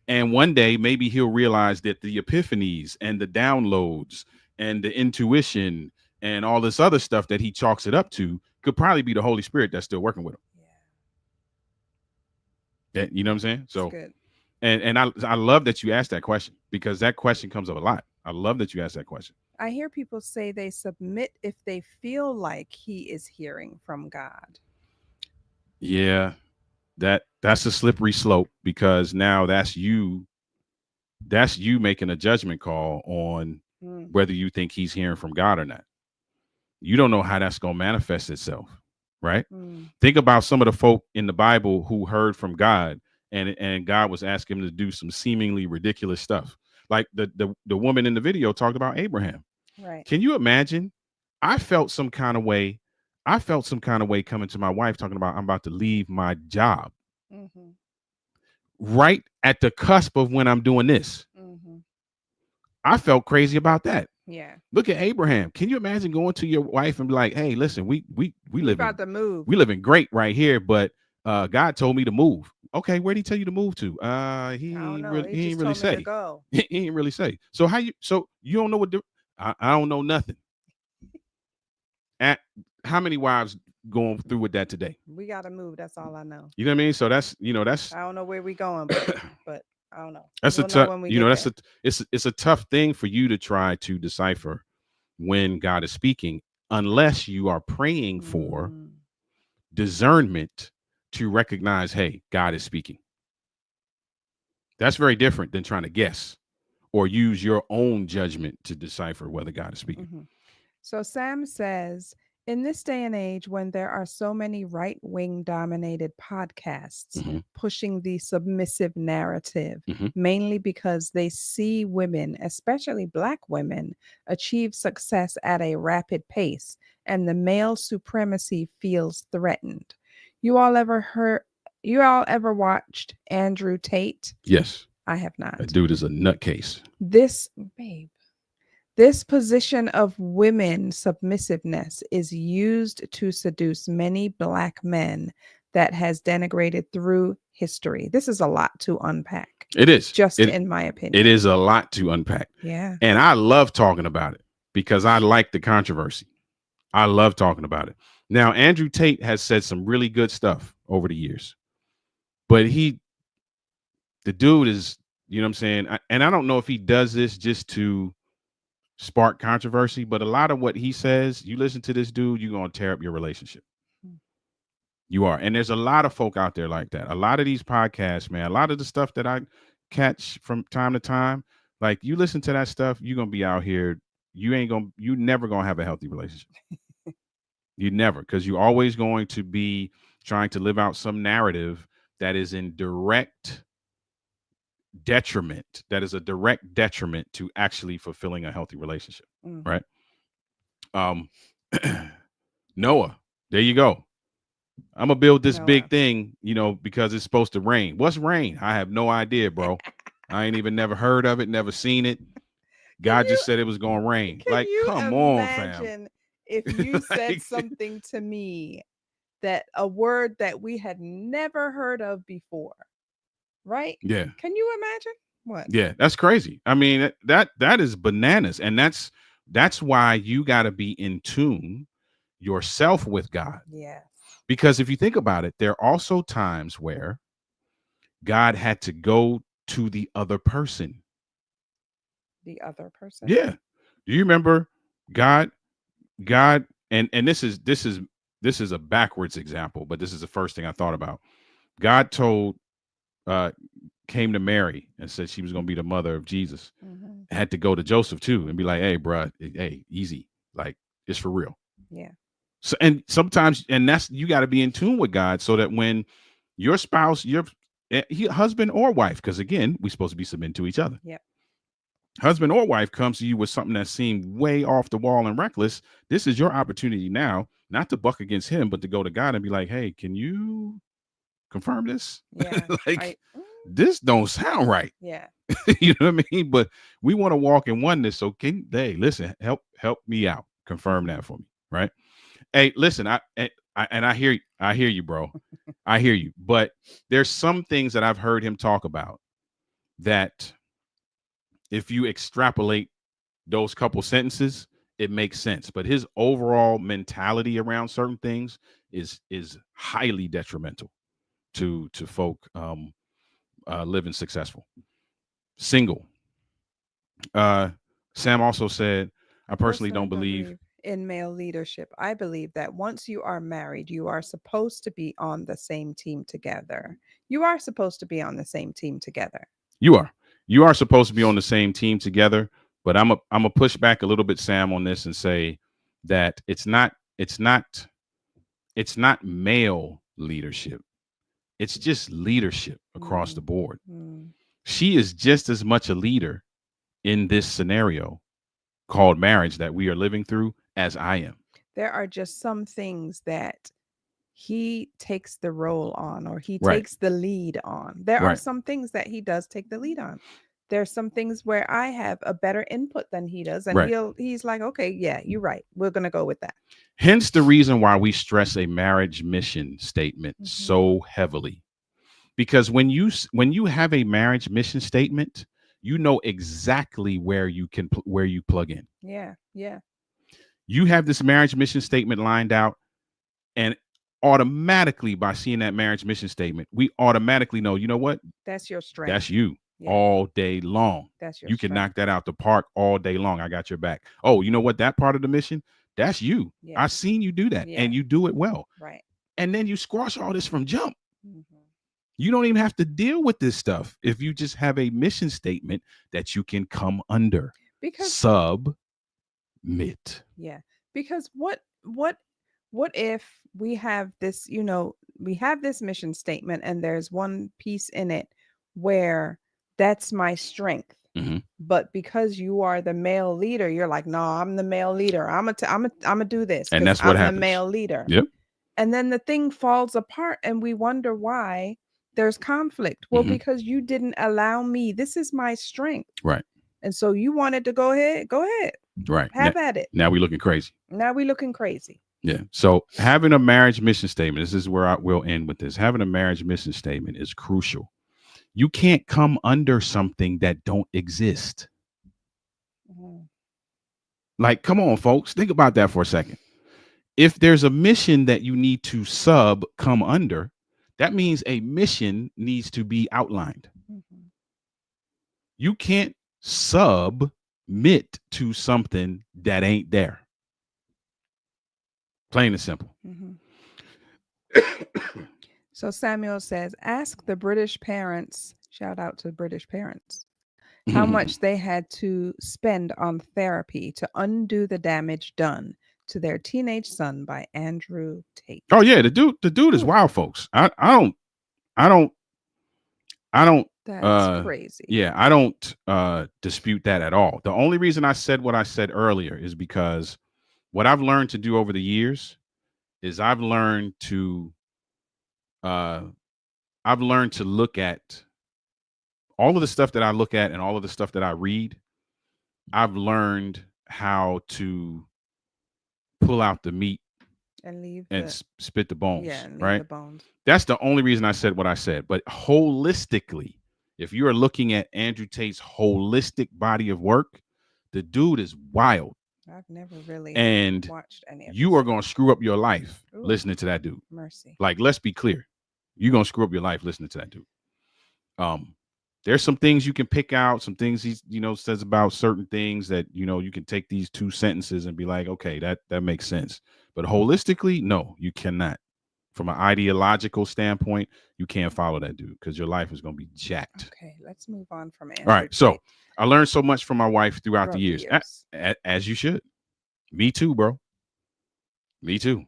And one day maybe he'll realize that the epiphanies and the downloads and the intuition and all this other stuff that he chalks it up to could probably be the Holy Spirit that's still working with him. Yeah. You know what I'm saying? So, and I love that you asked that question, because that question comes up a lot. I love that you asked that question. I hear people say they submit if they feel like he is hearing from God. Yeah. That's a slippery slope, because now that's you making a judgment call on whether you think he's hearing from God or not. You don't know how that's going to manifest itself, right? Think about some of the folk in the Bible who heard from God, and God was asking him to do some seemingly ridiculous stuff. Like the woman in the video talked about Abraham. Right. Can you imagine? I felt some kind of way coming to my wife talking about, I'm about to leave my job. Mm-hmm. Right at the cusp of when I'm doing this. Mm-hmm. I felt crazy about that. Yeah. Look at Abraham. Can you imagine going to your wife and be like, hey, listen, we live about to move. We living great right here, but God told me to move. Okay, where'd he tell you to move to? I don't know. He He ain't just really told me to say. go. He ain't really say. So you don't know what I don't know nothing. At how many wives going through with that today? We got to move. That's all I know. You know what I mean? So that's I don't know where we going, but I don't know. that's a We'll know tough, when we get that's there. it's a tough thing for you to try to decipher when God is speaking, unless you are praying for Mm. discernment to recognize, hey, God is speaking. That's very different than trying to guess or use your own judgment to decipher whether God is speaking. Mhm. So Sam says, in this day and age when there are so many right-wing dominated podcasts Mhm, pushing the submissive narrative, mhm. mainly because they see women, especially Black women, achieve success at a rapid pace and the male supremacy feels threatened. You all ever heard you all ever watched Andrew Tate? Yes, I have that not. dude is a nutcase. This babe this position of women submissiveness is used to seduce many Black men that has denigrated through history. This is a lot to unpack, It is. just in my opinion. It is a lot to unpack. Yeah. And I love talking about it because I like the controversy. I love talking about it. Now, Andrew Tate has said some really good stuff over the years, but the dude is, you know what I'm saying? And I don't know if he does this just to spark controversy, but a lot of what he says, you listen to this dude, you're going to tear up your relationship. You are. And there's a lot of folk out there like that. A lot of these podcasts, man, a lot of the stuff that I catch from time to time, like you listen to that stuff, you're going to be out here. You never going to have a healthy relationship. You never, because you're always going to be trying to live out some narrative that is in direct detriment, that is a direct detriment to actually fulfilling a healthy relationship. Mm. Right. Noah, there you go. I'm gonna build this Noah. big thing, because it's supposed to rain. What's rain? I have no idea, bro. I ain't even never heard of it, never seen it. God just said it was gonna rain. Can Like, you come on, fam. imagine if you said Like, something to me that a word that we had never heard of before, right? yeah, Can you imagine? What? yeah, that's crazy. I mean, that is bananas, and that's why you got to be in tune yourself with God. Yeah. Because if you think about it, there are also times where God had to go to the other person. The other person? Yeah. Do you remember God, and this is a backwards example, but this is the first thing I thought about. God came to Mary and said she was going to be the mother of Jesus. Mm-hmm. Had to go to Joseph too and be like, hey, bruh, hey, easy. Like, it's for real. Yeah. So, and sometimes, and that's, you got to be in tune with God so that when your spouse, your husband or wife, because again, we're supposed to be submitting to each other. Yep. Husband or wife comes to you with something that seemed way off the wall and reckless. This is your opportunity now, not to buck against him, but to go to God and be like, hey, can you confirm this? Yeah. This don't sound right. Yeah. You know what I mean? But we want to walk in oneness. So listen, help me out. Confirm that for me. Right. Hey, listen, I hear you, bro. I hear you. But there's some things that I've heard him talk about that if you extrapolate those couple sentences, it makes sense. But his overall mentality around certain things is highly detrimental to folk living successful. Single. Sam also said, I personally don't believe in male leadership. I believe that once you are married, you are supposed to be on the same team together. You are supposed to be on the same team together. You are supposed to be on the same team together. But I'm a push back a little bit, Sam, on this and say that it's not male leadership. It's just leadership across the board. She is just as much a leader in this scenario called marriage that we are living through as I am. There are just some things that he takes the role on, or he Right. takes the lead on. There are some things that he does take the lead on. There's some things where I have a better input than he does. And he's like, okay, yeah, you're right. We're going to go with that. Hence the reason why we stress a marriage mission statement so heavily. Because when you have a marriage mission statement, you know exactly where you can where you plug in. Yeah. Yeah. You have this marriage mission statement lined out, and automatically by seeing that marriage mission statement, we automatically know, you know what? That's your strength. That's you Yeah. all day long. That's your You can strength. knock that out the park all day long. I got your back. Oh, you know what? That part of the mission, that's you. Yeah. I've seen you do that, Yeah. and you do it well. Right. And then you squash all this from jump. Mhm. You don't even have to deal with this stuff if you just have a mission statement that you can come under. Because Submit. yeah. Because what if we have this, we have this mission statement and there's one piece in it where that's my strength. Mhm. But because you are the male leader, you're like, no, I'm the male leader. I'm gonna do this. And 'Cause that's what I'm happens. the male leader. Yep. And then the thing falls apart and we wonder why there's conflict. Well, Mhm. because you didn't allow me. This is my strength. Right. And so you wanted to go ahead. Right. Have at it. Now we looking crazy. Now we looking crazy. Yeah. So having a marriage mission statement, this is where I will end with this. Having a marriage mission statement is crucial. You can't come under something that don't exist. Mhm. Like, come on, folks. Think about that for a second. If there's a mission that you need to come under, that means a mission needs to be outlined. Mhm. You can't submit to something that ain't there. Plain and simple. Mhm. So Samuel says, ask the British parents, shout out to British parents, how much they had to spend on therapy to undo the damage done to their teenage son by Andrew Tate. Oh yeah, the dude is wild, folks. I don't That's crazy. yeah, I don't dispute that at all. The only reason I said what I said earlier is because what I've learned to do over the years is I've learned to look at all of the stuff that I look at and all of the stuff that I read. I've learned how to pull out the meat And leave and the, spit the bones. yeah, and leave right. the bones. That's the only reason I said what I said. But holistically, if you are looking at Andrew Tate's holistic body of work, the dude is wild. I've never really And watched any of you his are going to screw up your life Ooh. listening to that dude. mercy. Like, let's be clear. You're going to screw up your life listening to that dude. There's some things you can pick out, some things he, says about certain things that, you can take these 2 sentences and be like, okay, that makes sense. But holistically, no, you cannot. From an ideological standpoint, you can't follow that dude because your life is going to be jacked. Okay, let's move on from Andrew. All right. So Tate. I learned so much from my wife throughout Throughout the the years, years. as you should. Me too, bro. Me too.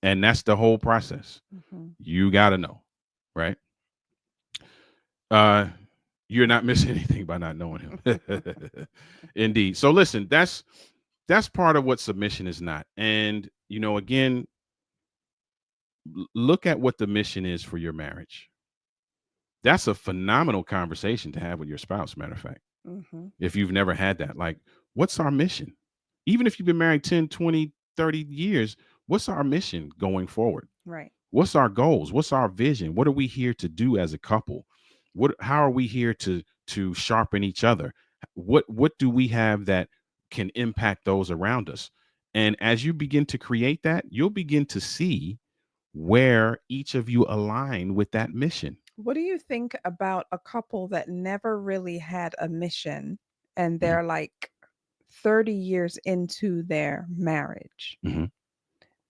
And that's the whole process. Mhm. You got to know, right? You're not missing anything by not knowing him. Indeed. So listen, that's part of what submission is not. And, again, look at what the mission is for your marriage. That's a phenomenal conversation to have with your spouse, matter of fact. Mhm. If you've never had that, like, what's our mission? Even if you've been married 10, 20, 30 years, what's our mission going forward? Right. What's our goals? What's our vision? What are we here to do as a couple? How are we here to sharpen each other? What do we have that can impact those around us? And as you begin to create that, you'll begin to see where each of you align with that mission. What do you think about a couple that never really had a mission and they're like 30 years into their marriage? Mhm.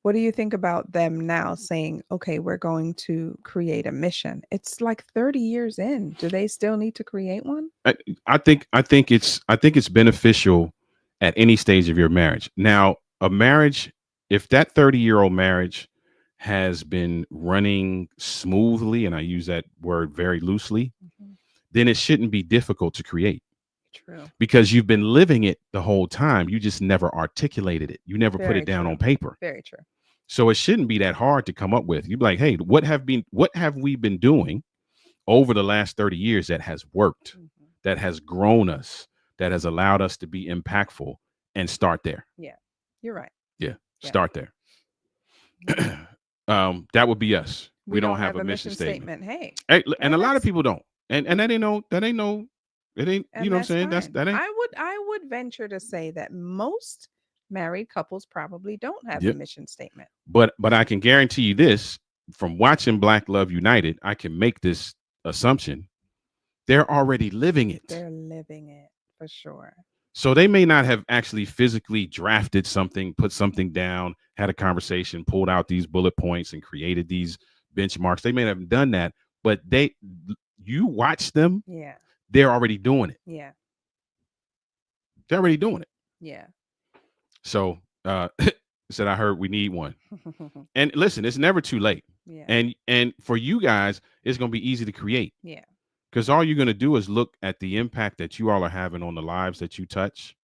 What do you think about them now saying, okay, we're going to create a mission? It's like 30 years in. Do they still need to create one? I think it's beneficial at any stage of your marriage. Now, a marriage, if that 30-year-old marriage has been running smoothly, and I use that word very loosely, then it shouldn't be difficult to create. True. Because you've been living it the whole time. You just never articulated it. You never put Very it down true. on paper. Very true. So it shouldn't be that hard to come up with. You'd be like, hey, what have we been doing over the last 30 years that has worked, that has grown us, that has allowed us to be impactful, and start there. Yeah, you're right. Yeah, Yeah. start there. That would be us. we don't have a mission statement. Hey, Hey, and and a lot of that's people don't. And that ain't no it ain't, you and know what I'm that's saying? fine. That ain't I would venture to say that most married couples probably don't have a Yep. mission statement. But I can guarantee you this, from watching Black Love United, I can make this assumption. They're already living it. They're living it for sure. So they may not have actually physically drafted something, put something down, had a conversation, pulled out these bullet points and created these benchmarks. They may not have done that, but you watch them, Yeah. they're already doing it. Yeah. They're already doing it. Yeah. So said I heard we need one. And listen, it's never too late. Yeah. And for you guys, it's gonna be easy to create. Yeah. Because all you're gonna do is look at the impact that you all are having on the lives that you touch.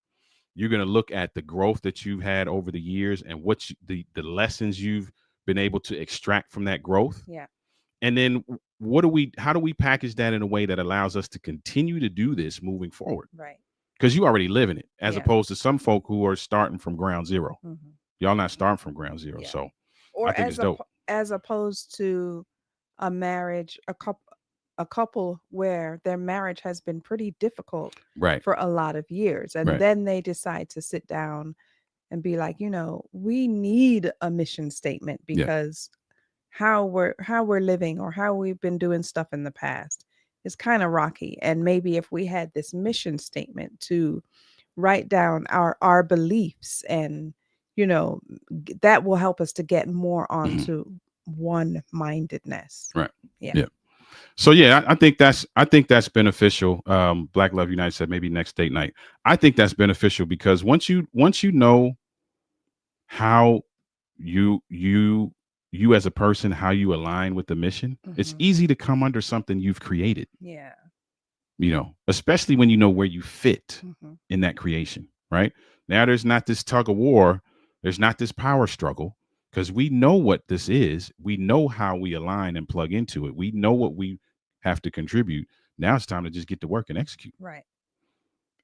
You're gonna look at the growth that you've had over the years and the lessons you've been able to extract from that growth. Yeah. And then how do we package that in a way that allows us to continue to do this moving forward? Right. Because you already live in it, as Yeah. opposed to some folk who are starting from ground zero. Mm-hmm. Y'all not starting from ground zero. Yeah. So Or I think it's dope. as opposed to a marriage, a couple where their marriage has been pretty difficult Right. for a lot of years, and Right. then they decide to sit down and be like, we need a mission statement because how we're living or how we've been doing stuff in the past is kind of rocky. And maybe if we had this mission statement to write down our beliefs, and that will help us to get more onto one-mindedness. Right. Yeah. Yeah. So yeah, I think that's beneficial. Black Love United said maybe next date night. I think that's beneficial because once you know how you as a person, how you align with the mission, it's easy to come under something you've created. Yeah. Especially when you know where you fit in that creation, right? Now there's not this tug of war, there's not this power struggle, because we know what this is. We know how we align and plug into it. We know what we have to contribute. Now it's time to just get to work and execute. Right.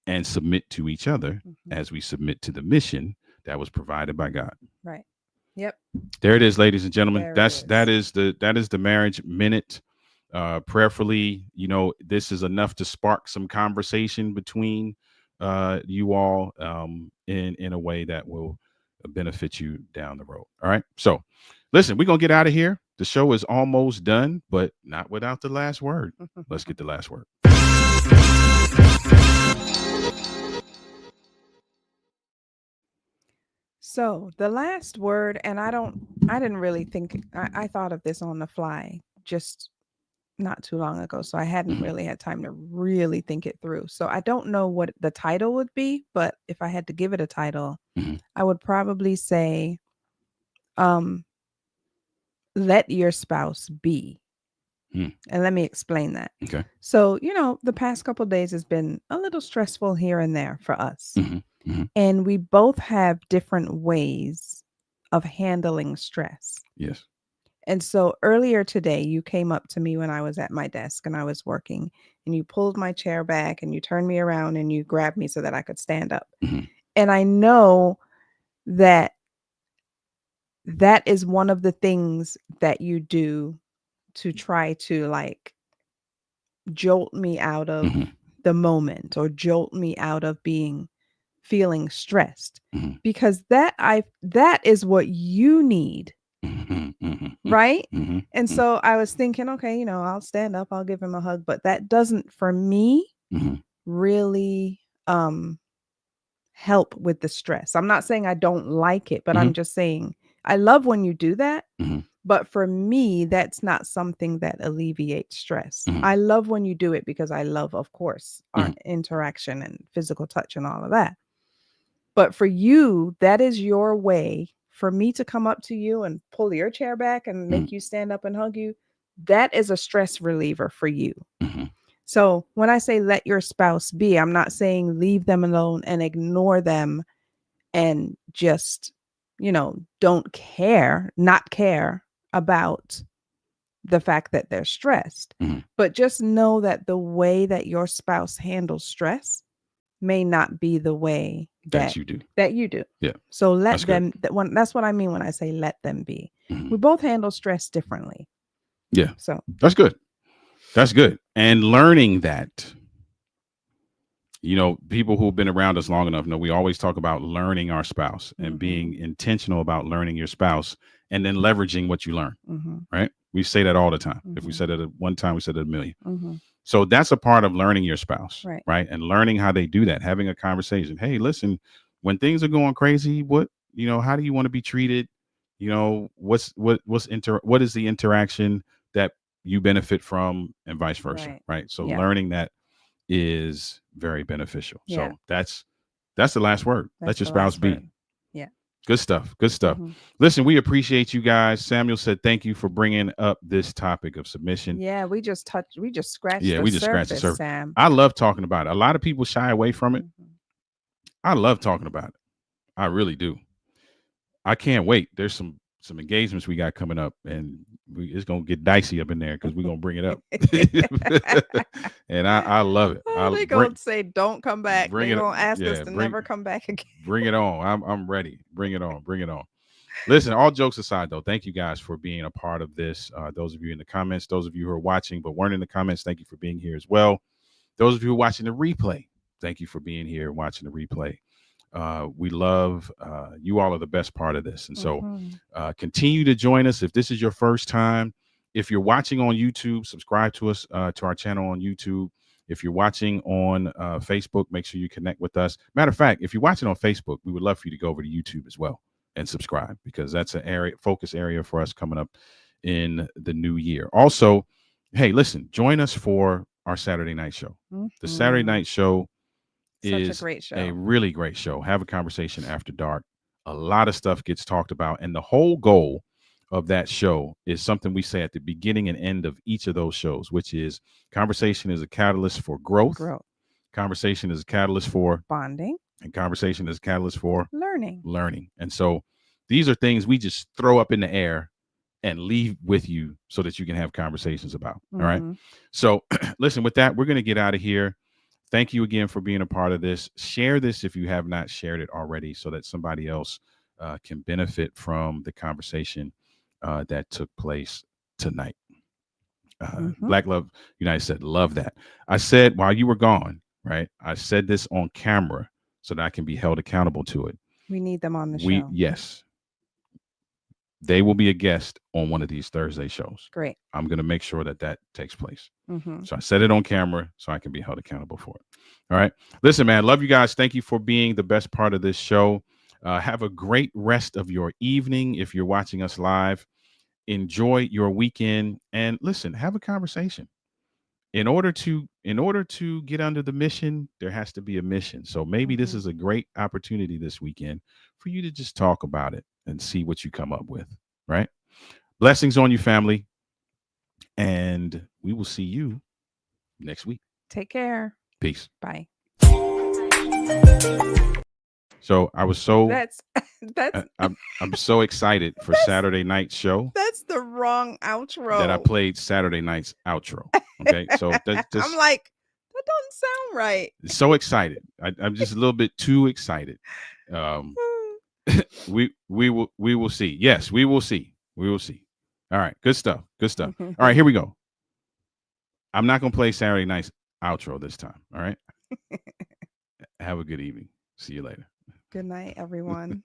And submit to each other as we submit to the mission that was provided by God. Right. Yep. There it is, ladies and gentlemen. There that is the marriage minute. Prayerfully, this is enough to spark some conversation between you all in a way that will benefit you down the road. All right. So listen, we're gonna get out of here. The show is almost done, but not without the last word. Let's get the last word. So the last word, and I didn't really think, I thought of this on the fly just not too long ago. So I hadn't really had time to really think it through. So I don't know what the title would be, but if I had to give it a title, I would probably say, let your spouse be. And let me explain that. Okay. So, the past couple of days has been a little stressful here and there for us. And we both have different ways of handling stress. Yes. And so earlier today, you came up to me when I was at my desk and I was working, and you pulled my chair back and you turned me around and you grabbed me so that I could stand up. And I know that is one of the things that you do to try to jolt me out of the moment, or jolt me out of feeling stressed, because that is what you need. Right. And so I was thinking, okay, I'll stand up, I'll give him a hug, but that doesn't, for me, really help with the stress. I'm not saying I don't like it, but I'm just saying I love when you do that. But for me, that's not something that alleviates stress. I love when you do it because I love, of course, our interaction and physical touch and all of that. But for you, that is your way for me to come up to you and pull your chair back and make you stand up and hug you. That is a stress reliever for you. So when I say let your spouse be, I'm not saying leave them alone and ignore them and just, not care about the fact that they're stressed. But just know that the way that your spouse handles stress may not be the way that you do. Yeah. So let them, that's what I mean when I say let them be. We both handle stress differently. Yeah. So That's good. That's good. And learning that, people who've been around us long enough know we always talk about learning our spouse and being intentional about learning your spouse and then leveraging what you learn, right? We say that all the time. If we said it at one time, we said it a million. So that's a part of learning your spouse, right? And learning how they do that, having a conversation. Hey, listen, when things are going crazy, how do you want to be treated? What is the interaction that you benefit from and vice versa, right? So learning that is very beneficial. Yeah. So that's the last word. Let your spouse be. Yeah. Good stuff. Good stuff. Listen, we appreciate you guys. Samuel said thank you for bringing up this topic of submission. Yeah, we just scratched we just scratched the surface. Sam. I love talking about it. A lot of people shy away from it. I love talking about it. I really do. I can't wait. There's some engagements we got coming up, and it's gonna get dicey up in there because we're gonna bring it up. And I love it. They're gonna say, "Don't come back." They're gonna ask us to never come back again. Bring it on. I'm ready. Bring it on. Bring it on. Listen, all jokes aside, though, thank you guys for being a part of this. Those of you in the comments, those of you who are watching but weren't in the comments, thank you for being here as well. Those of you who are watching the replay, thank you for being here and watching the replay. We love you all are the best part of this. And so continue to join us. If this is your first time, if you're watching on YouTube, subscribe to us, to our channel on YouTube. If you're watching on Facebook, make sure you connect with us. Matter of fact, if you're watching on Facebook, we would love for you to go over to YouTube as well and subscribe, because that's an focus area for us coming up in the new year. Also, hey, listen, join us for our Saturday night show. The Saturday night show is a really great show. Have a conversation after dark. A lot of stuff gets talked about, and the whole goal of that show is something we say at the beginning and end of each of those shows, which is conversation is a catalyst for growth. Conversation is a catalyst for bonding, and conversation is a catalyst for learning. And so these are things we just throw up in the air and leave with you so that you can have conversations about. All right. So listen, with that, we're going to get out of here. Thank you again for being a part of this. Share this if you have not shared it already, so that somebody else can benefit from the conversation that took place tonight. Black Love United said, love that. I said, while you were gone, right? I said this on camera so that I can be held accountable to it. We need them on the show. Yes. They will be a guest on one of these Thursday shows. Great. I'm going to make sure that takes place. So I said it on camera so I can be held accountable for it. All right. Listen, man, love you guys. Thank you for being the best part of this show. Have a great rest of your evening. If you're watching us live, enjoy your weekend, and listen, have a conversation. In order to get under the mission, there has to be a mission. So maybe this is a great opportunity this weekend for you to just talk about it and see what you come up with, right? Blessings on you, family. And we will see you next week. Take care. Peace. Bye. So I was so that's I'm so excited for Saturday night show. That's the wrong outro. That I played Saturday night's outro. Okay, so I'm like, that doesn't sound right. So excited. I'm just a little bit too excited. We will see. Yes, we will see. We will see. All right, good stuff. Good stuff. All right, here we go. I'm not gonna play Saturday night's outro this time. All right. Have a good evening. See you later. Good night, everyone.